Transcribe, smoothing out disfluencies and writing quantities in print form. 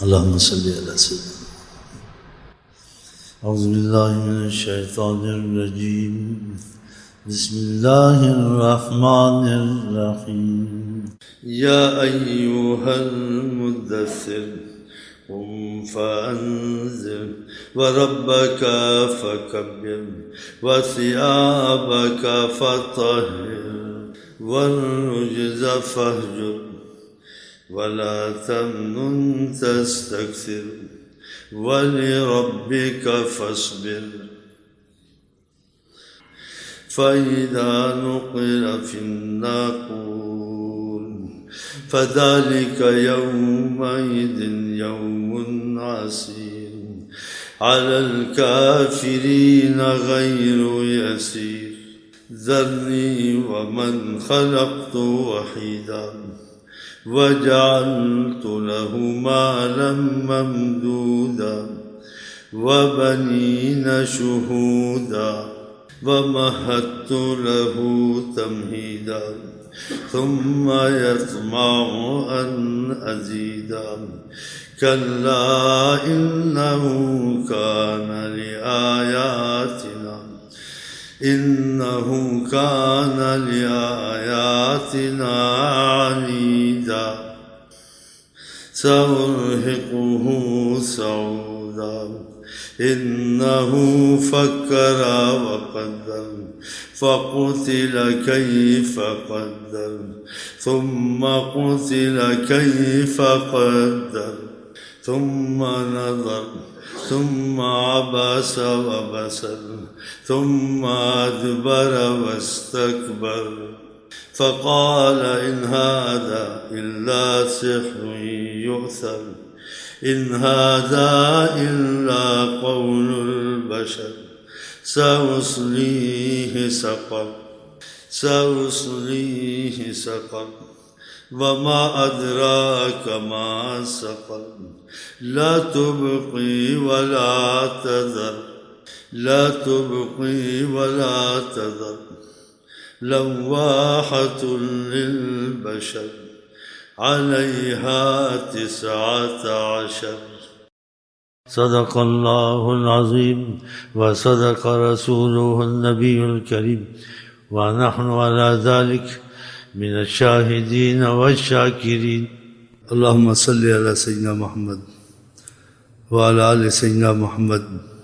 اللهم صل على سيدنا. أعوذ بالله من الشيطان الرجيم. بسم الله الرحمن الرحيم. يا أيها المدثر قم فأنذر وربك فكبر وثيابك فطهر والرجز فاهجر ولا تمنن تستكثر ولربك فاصبر. فإذا نقر في الناقور فذلك يومئذ يوم عسير على الكافرين غير يسير. ذرني ومن خلقت وحيدا وجعلت له مالا ممدودا وبنين شهودا ومهدت له تمهيدا ثم يطمع أن أزيدا. كلا إنه كان لآياتنا عنيدا سأرهقه صعودا. إنه فكر وقدر فقتل كيف قدر ثم قتل كيف قدر ثم نظر ثم عبس وبسر ثم أدبر واستكبر فقال إن هذا إلا سحر يؤثر إن هذا إلا قول البشر سأصليه سقر وما أدراك ما سقر لا تبقي ولا تذر لواحة للبشر عليها 19. صدق الله العظيم وصدق رسوله النبي الكريم ونحن على ذلك من الشاهدين والشاكرين. اللهم صل على سيدنا محمد وعلى آل سيدنا محمد